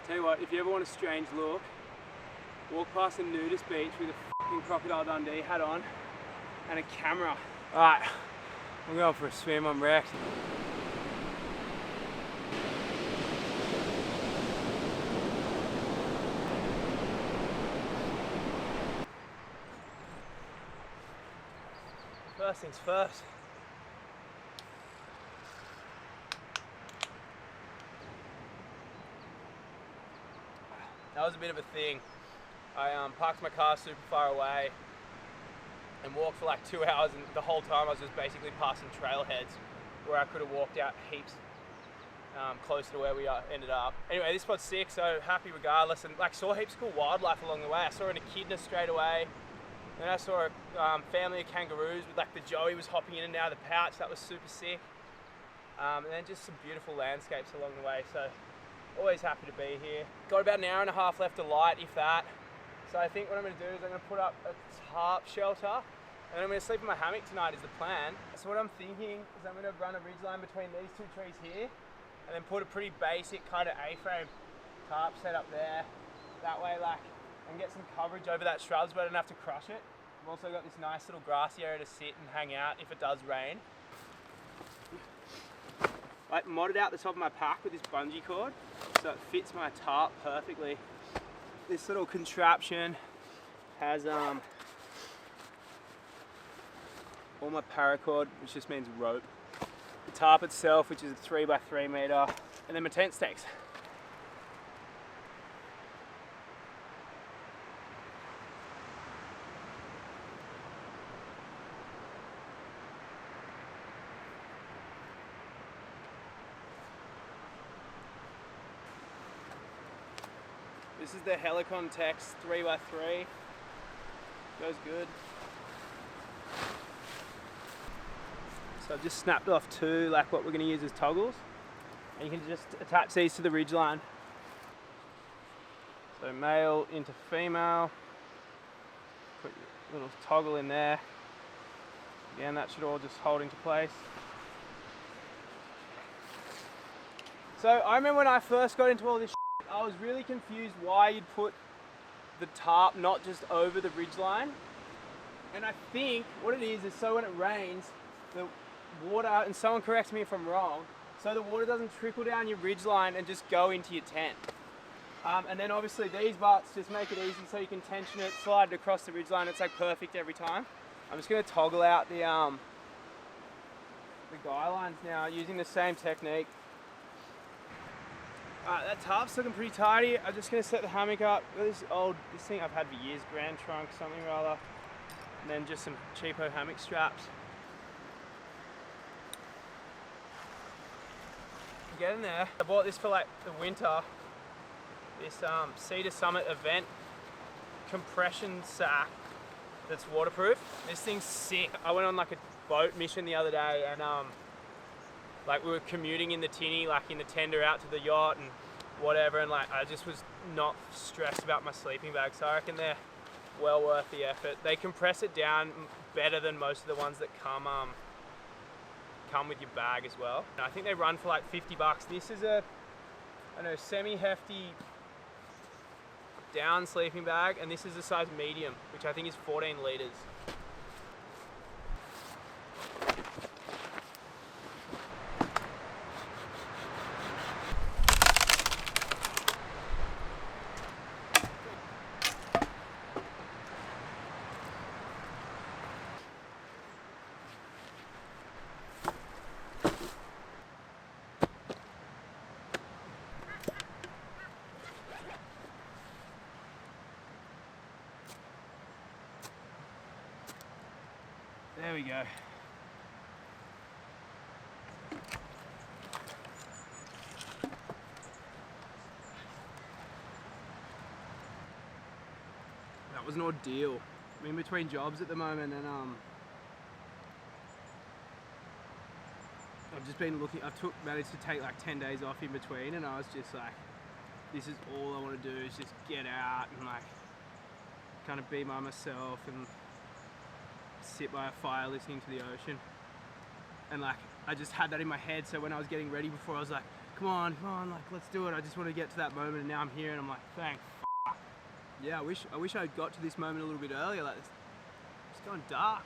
Tell you what, if you ever want a strange look, walk past a nudist beach with a fucking Crocodile Dundee hat on and a camera. Alright, I'm going for a swim, I'm wrecked. First things first. That was a bit of a thing. I parked my car super far away and walked for like 2 hours, and the whole time I was just basically passing trailheads where I could have walked out heaps closer to where we ended up. Anyway, this spot's sick, so happy regardless, and like saw heaps of cool wildlife along the way. I saw an echidna straight away. Then I saw a family of kangaroos with like the joey was hopping in and out of the pouch. That was super sick. And then just some beautiful landscapes along the way. So always happy to be here. Got about an hour and a half left of light, if that. So I think what I'm going to do is I'm going to put up a tarp shelter and I'm going to sleep in my hammock tonight is the plan. So what I'm thinking is I'm going to run a ridgeline between these two trees here and then put a pretty basic kind of A-frame tarp set up there. That way like and get some coverage over that shrubs, but I don't have to crush it. I've also got this nice little grassy area to sit and hang out if it does rain. I modded out the top of my pack with this bungee cord, so it fits my tarp perfectly. This little contraption has all my paracord, which just means rope. The tarp itself, which is a 3 by 3 meter, and then my tent stakes. This is the Helicon Tex 3 by 3. Goes good. So I've just snapped off two, like what we're going to use as toggles. And you can just attach these to the ridgeline. So male into female. Put your little toggle in there. Again, that should all just hold into place. So I remember when I first got into all this I was really confused why you'd put the tarp not just over the ridgeline. And I think what it is so when it rains, the water, and someone corrects me if I'm wrong, so the water doesn't trickle down your ridgeline and just go into your tent. And then obviously these butts just make it easy so you can tension it, slide it across the ridgeline. It's like perfect every time. I'm just going to toggle out the guy lines now using the same technique. That tarp's looking pretty tidy. I'm just going to set the hammock up. This thing I've had for years, Grand Trunk, something or other. And then just some cheapo hammock straps. Get in there. I bought this for like the winter. This Cedar Summit event compression sack that's waterproof. This thing's sick. I went on like a boat mission the other day and like we were commuting in the tinny, like in the tender out to the yacht and whatever, and like I just was not stressed about my sleeping bag, so I reckon they're well worth the effort. They compress it down better than most of the ones that come with your bag as well. And I think they run for like 50 bucks. This is a, I don't know, semi-hefty down sleeping bag, and this is a size medium, which I think is 14 litres. There we go. That was an ordeal. I'm in between jobs at the moment, and I've just been looking. Managed to take like 10 days off in between, and I was just like, this is all I want to do is just get out and like kind of be by myself and sit by a fire listening to the ocean. And like I just had that in my head, so when I was getting ready before, I was like, come on, like let's do it. I just want to get to that moment, and now I'm here, and I'm like, thank fuck. Yeah, I wish I got to this moment a little bit earlier. Like it's going dark.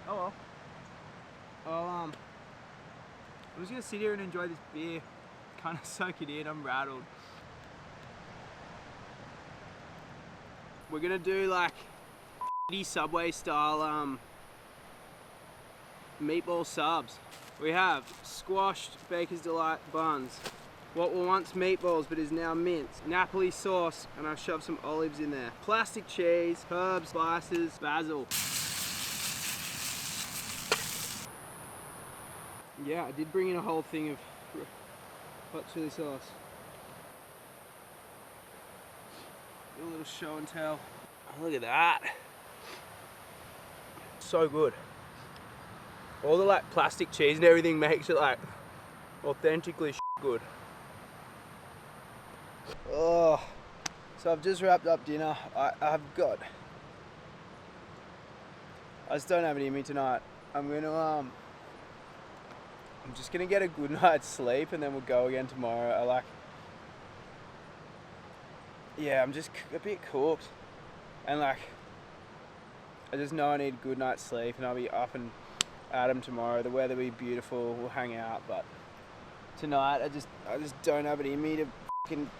Oh well. I'm just gonna sit here and enjoy this beer, kind of soak it in. I'm rattled. We're gonna do like Subway style meatball subs. We have squashed Baker's Delight buns, what were once meatballs but is now mince, Napoli sauce, and I've shoved some olives in there, plastic cheese, herbs, spices, basil. Yeah, I did bring in a whole thing of hot chili sauce. A little show and tell. Oh, look at that. So good. All the like plastic cheese and everything makes it like authentically good. Oh, so I've just wrapped up dinner. I just don't have it in me tonight. I'm just gonna get a good night's sleep and then we'll go again tomorrow. I'm just a bit cooked, and like I just know I need a good night's sleep, and I'll be up and at 'em tomorrow. The weather will be beautiful. We'll hang out, but tonight I just don't have it in me to fucking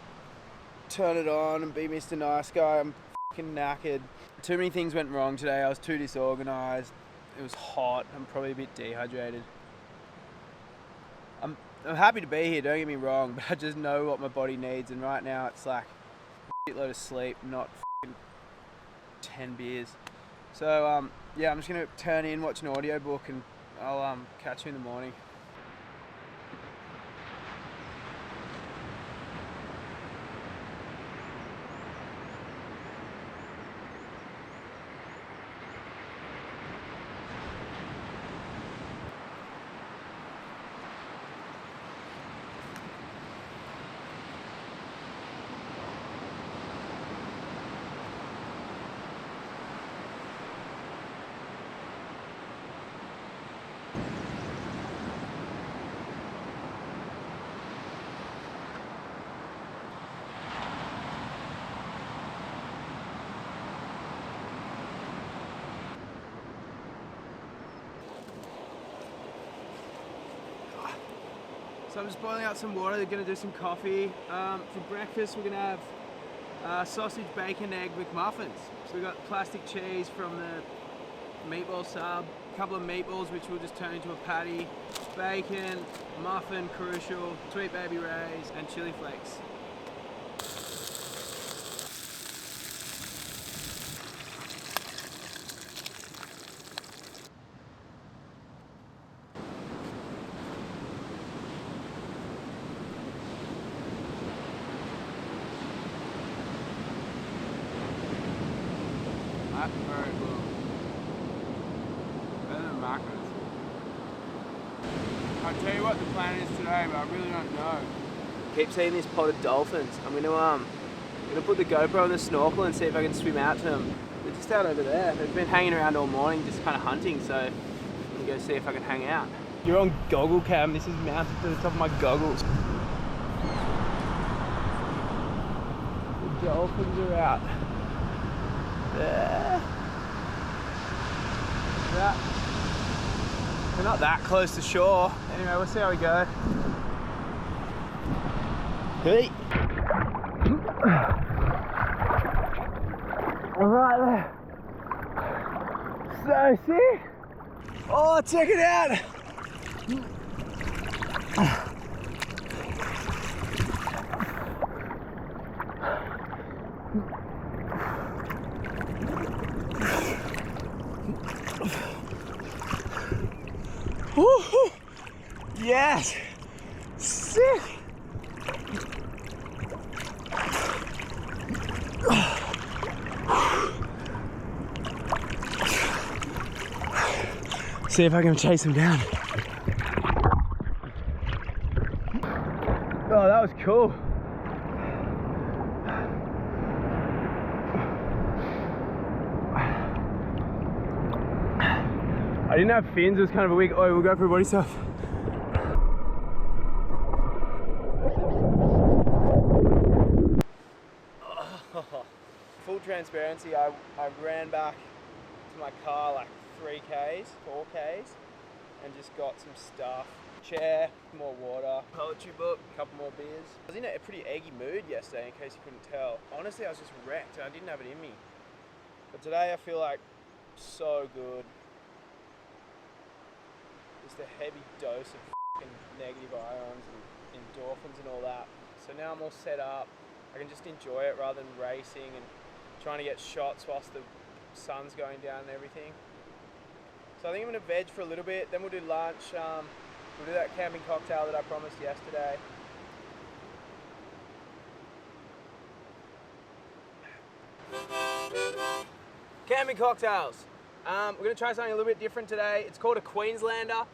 turn it on and be Mr. Nice Guy. I'm fucking knackered. Too many things went wrong today. I was too disorganized. It was hot. I'm probably a bit dehydrated. I'm happy to be here, don't get me wrong, but I just know what my body needs, and right now it's like a shitload of sleep, not fucking 10 beers. So yeah, I'm just gonna turn in, watch an audiobook, and I'll catch you in the morning. So I'm just boiling out some water. They're gonna do some coffee. For breakfast, we're gonna have sausage, bacon, egg McMuffins. So we've got plastic cheese from the meatball sub, a couple of meatballs which we'll just turn into a patty, bacon, muffin, crucial, sweet baby rays, and chili flakes. That's very cool. Better than macros. I'll tell you what the plan is today, but I really don't know. Keep seeing this pod of dolphins. I'm gonna put the GoPro on the snorkel and see if I can swim out to them. They're just out over there. They've been hanging around all morning, just kind of hunting, so I'm gonna go see if I can hang out. You're on goggle cam. This is mounted to the top of my goggles. The dolphins are out. There. Yeah. We're not that close to shore. Anyway, we'll see how we go. Hey. Right there. So sick. Oh, check it out. Woo-hoo. Yes, sick. See if I can chase him down. Oh, that was cool. I didn't have fins, it was kind of a weak, oh, we'll go for a body surf. transparency, I ran back to my car like 3Ks, 4Ks, and just got some stuff. Chair, more water, poetry book, a couple more beers. I was in a pretty eggy mood yesterday, in case you couldn't tell. Honestly, I was just wrecked and I didn't have it in me. But today I feel like so good. Just a heavy dose of f***ing negative ions and endorphins and all that. So now I'm all set up. I can just enjoy it rather than racing and trying to get shots whilst the sun's going down and everything. So I think I'm going to veg for a little bit, then we'll do lunch. We'll do that camping cocktail that I promised yesterday. Camping cocktails. We're going to try something a little bit different today. It's called a Queenslander.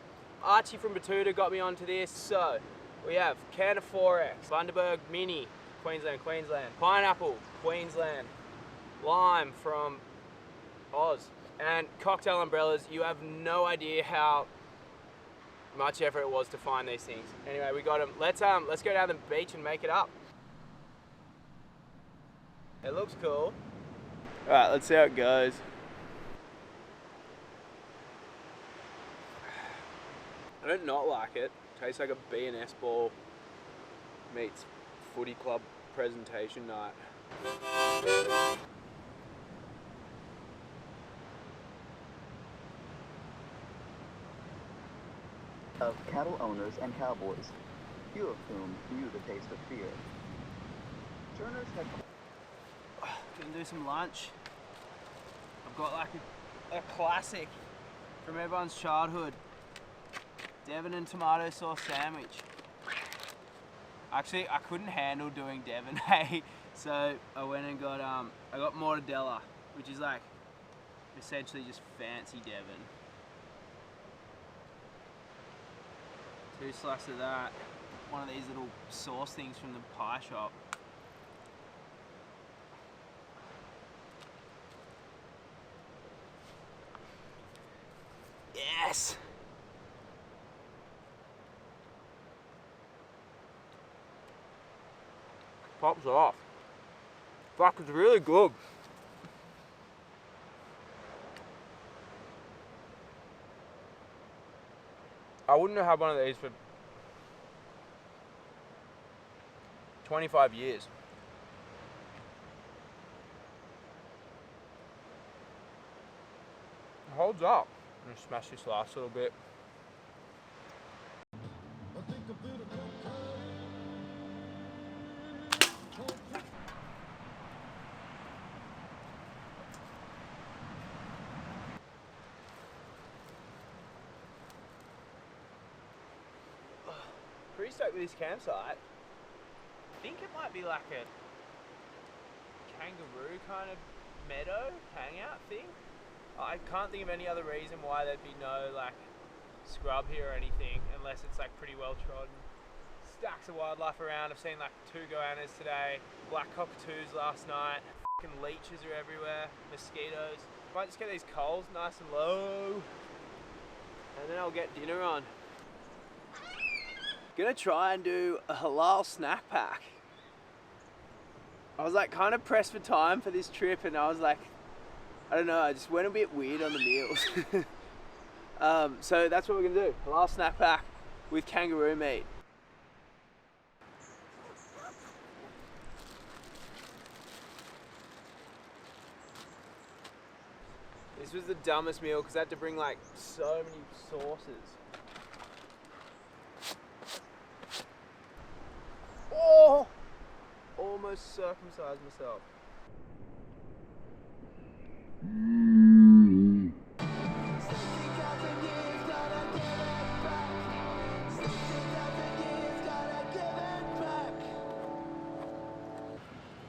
Archie from Batuta got me onto this. So we have can of 4X, Bundaberg Mini, Queensland. Pineapple, Queensland. Lime from Oz. And cocktail umbrellas. You have no idea how much effort it was to find these things. Anyway, we got them. Let's go down the beach and make it up. It looks cool. All right, let's see how it goes. I don't not like it. Tastes like a B&S ball meets footy club presentation night. Of cattle owners and cowboys, few of whom knew the taste of fear. Turners had... Gonna do some lunch. I've got like a classic from everyone's childhood. Devon and tomato sauce sandwich. Actually, I couldn't handle doing Devon, hey? So I went and got, I got mortadella, which is like essentially just fancy Devon. 2 slices of that. One of these little sauce things from the pie shop. Yes! Pops off. Fuck, it's really good. I wouldn't have had one of these for 25 years. It holds up. I'm gonna smash this last little bit. Pretty stoked with this campsite. I think it might be like a kangaroo kind of meadow hangout thing. I can't think of any other reason why there'd be no like scrub here or anything, unless it's like pretty well trodden. Stacks of wildlife around. I've seen like 2 goannas today, black cockatoos last night, fucking leeches are everywhere, mosquitoes. Might just get these coals nice and low, and then I'll get dinner on. Gonna try and do a halal snack pack. I was like kind of pressed for time for this trip, and I was like, I don't know, I just went a bit weird on the meals. So that's what we're gonna do. Halal snack pack with kangaroo meat. This was the dumbest meal because I had to bring like so many sauces. Oh! Almost circumcised myself.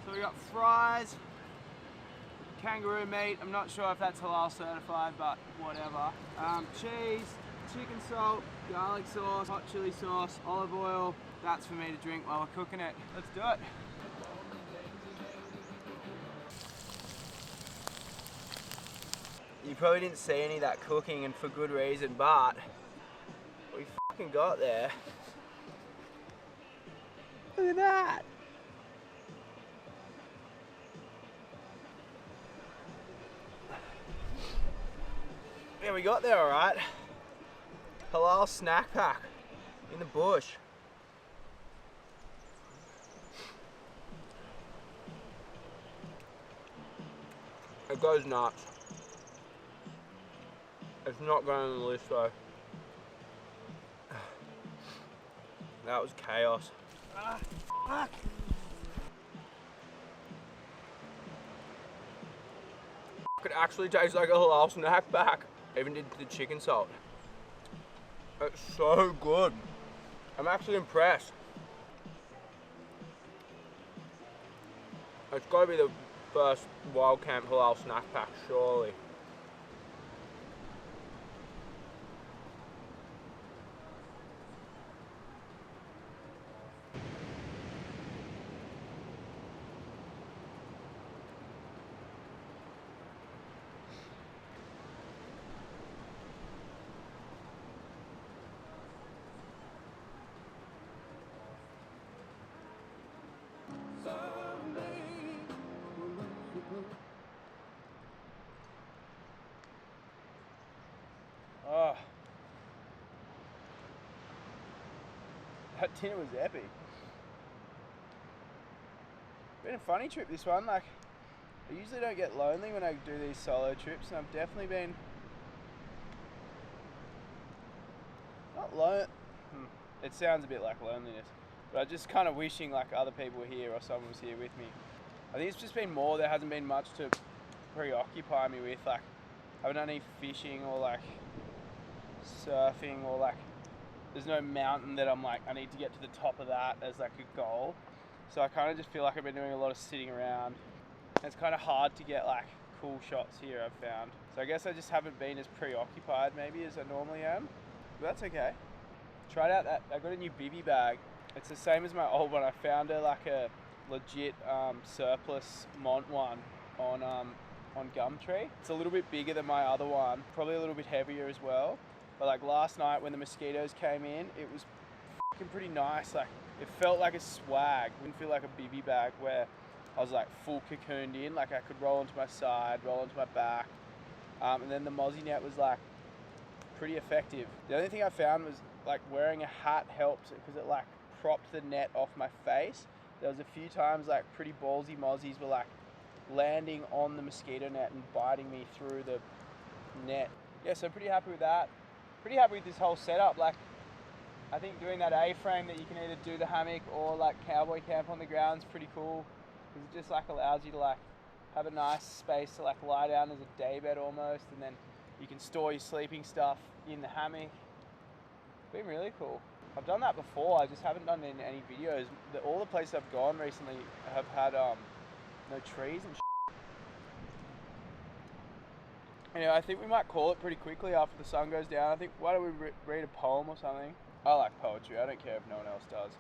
So we got fries, kangaroo meat. I'm not sure if that's halal certified, but whatever. Cheese, chicken salt, garlic sauce, hot chili sauce, olive oil. That's for me to drink while we're cooking it. Let's do it. You probably didn't see any of that cooking, and for good reason, but we fucking got there. Look at that. Yeah, we got there all right. Halal snack pack in the bush. It goes nuts. It's not going on the list though. That was chaos. It actually tastes like a halal snack pack. Even did the chicken salt. It's so good. I'm actually impressed. It's got to be the first wild camp halal snack pack, surely. Oh, that dinner was epic. Been a funny trip this one. Like, I usually don't get lonely when I do these solo trips, and I've definitely been not lone. It sounds a bit like loneliness, but I'm just kind of wishing like other people were here or someone was here with me. I think it's just been more. There hasn't been much to preoccupy me with. Like, I haven't done any fishing or like surfing or like. There's no mountain that I'm like, I need to get to the top of that as like a goal. So I kind of just feel like I've been doing a lot of sitting around. It's kind of hard to get like cool shots here, I've found. So I guess I just haven't been as preoccupied maybe as I normally am. But that's okay. Tried out that, I got a new bivvy bag. It's the same as my old one. I found like a legit surplus Mont one on Gumtree. It's a little bit bigger than my other one, probably a little bit heavier as well. But like last night when the mosquitoes came in, it was fucking pretty nice. Like, it felt like a swag. It didn't feel like a bivvy bag where I was like full cocooned in. Like, I could roll onto my side, roll onto my back. And then the mozzie net was like pretty effective. The only thing I found was like wearing a hat helped because it like propped the net off my face. There was a few times like pretty ballsy mozzies were like landing on the mosquito net and biting me through the net. Yeah, so pretty happy with that. Pretty happy with this whole setup. Like, I think doing that A-frame that you can either do the hammock or like cowboy camp on the ground is pretty cool, because it just like allows you to like have a nice space to like lie down as a day bed almost, and then you can store your sleeping stuff in the hammock. It's been really cool. I've done that before, I just haven't done it in any videos. All the places I've gone recently have had no trees and shit. Anyway, I think we might call it pretty quickly after the sun goes down. I think, why don't we read a poem or something? I like poetry, I don't care if no one else does.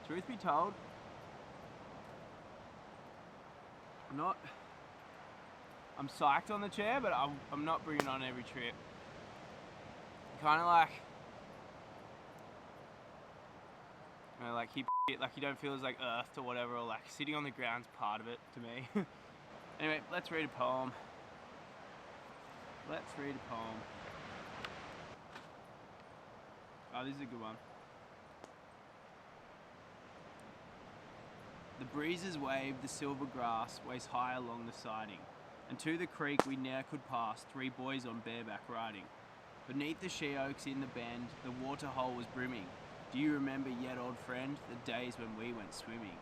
Truth be told, I'm psyched on the chair, but I'm not bringing it on every trip. Kind of like, you know, like like you don't feel as like earthed or whatever, or like sitting on the ground's part of it to me. Anyway, let's read a poem. Let's read a poem. Oh, this is a good one. The breezes wave, the silver grass waist high along the siding, and to the creek we ne'er could pass, 3 boys on bareback riding. Beneath the she oaks in the bend, the water hole was brimming. Do you remember yet, old friend, the days when we went swimming?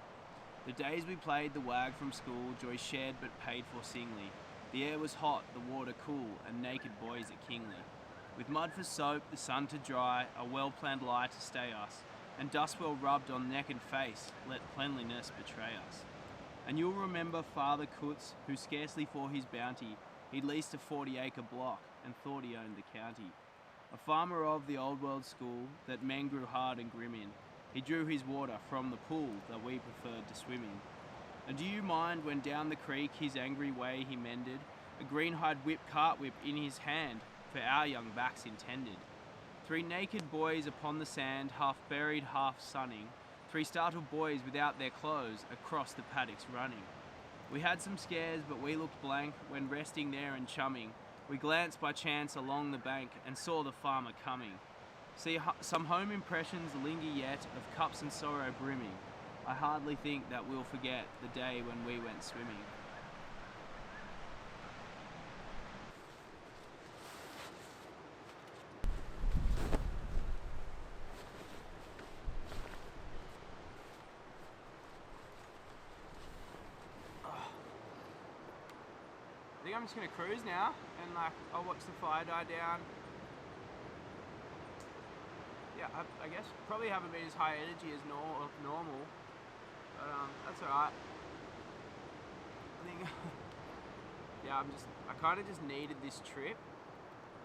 The days we played the wag from school, joy shared but paid for singly. The air was hot, the water cool, and naked boys at Kingley. With mud for soap, the sun to dry, a well-planned lie to stay us, and dust well rubbed on neck and face, let cleanliness betray us. And you'll remember Father Coots, who scarcely for his bounty, he'd leased a 40-acre block, and thought he owned the county. A farmer of the old world school, that men grew hard and grim in, He drew his water from the pool that we preferred to swim in. And do you mind when down the creek his angry way he mended, a green-hide whip cartwhip in his hand, for our young backs intended? 3 naked boys upon the sand, half buried, half sunning, 3 startled boys without their clothes, across the paddocks running. We had some scares, but we looked blank when resting there and chumming. We glanced by chance along the bank and saw the farmer coming. See, some home impressions linger yet of cups and sorrow brimming. I hardly think that we'll forget the day when we went swimming. I think I'm just gonna cruise now and I'll watch the fire die down. Yeah, I guess probably haven't been as high energy as normal, but that's alright. I think, yeah, I kind of just needed this trip,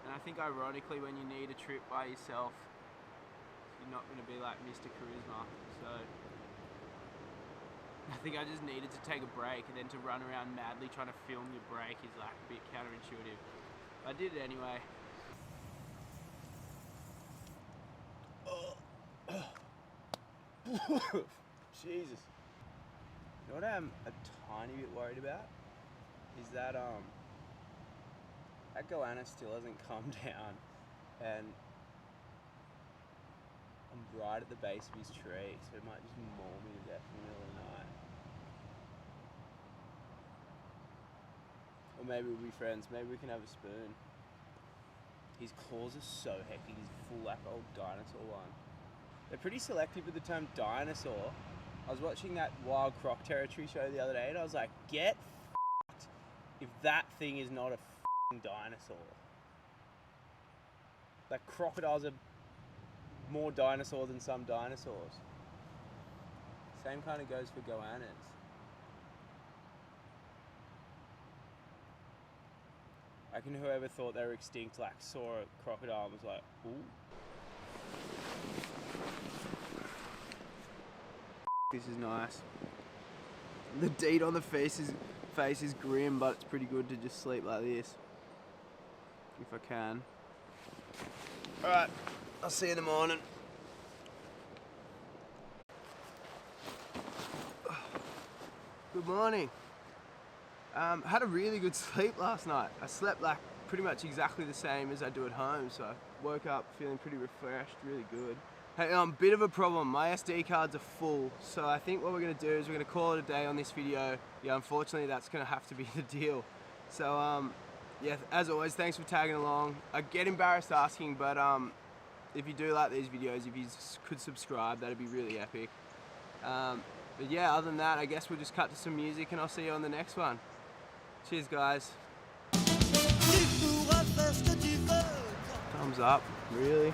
and I think ironically when you need a trip by yourself, you're not going to be like Mr. Charisma, so I think I just needed to take a break, and then to run around madly trying to film your break is like a bit counterintuitive. I did it anyway. Jesus. You know what I'm a tiny bit worried about? Is that that goanna still hasn't come down, and I'm right at the base of his tree, so it might just maul me to death in the middle of the night. Or maybe we'll be friends, maybe we can have a spoon. His claws are so hectic, he's full like old dinosaur one. They're pretty selective with the term dinosaur. I was watching that Wild Croc Territory show the other day and I was like, get f***ed if that thing is not a f***ing dinosaur. Like, crocodiles are more dinosaur than some dinosaurs. Same kind of goes for goannas. I reckon whoever thought they were extinct like saw a crocodile and was like, ooh. This is nice. The deed on the face is grim, but it's pretty good to just sleep like this. If I can. Alright, I'll see you in the morning. Good morning. Had a really good sleep last night. I slept like pretty much exactly the same as I do at home, so I woke up feeling pretty refreshed, really good. Hey, bit of a problem, my SD cards are full, so I think what we're going to do is we're going to call it a day on this video. Yeah, unfortunately that's going to have to be the deal. So yeah, as always, thanks for tagging along. I get embarrassed asking, but if you do like these videos, if you could subscribe, that'd be really epic. But yeah, other than that, I guess we'll just cut to some music and I'll see you on the next one. Cheers, guys. Thumbs up, really?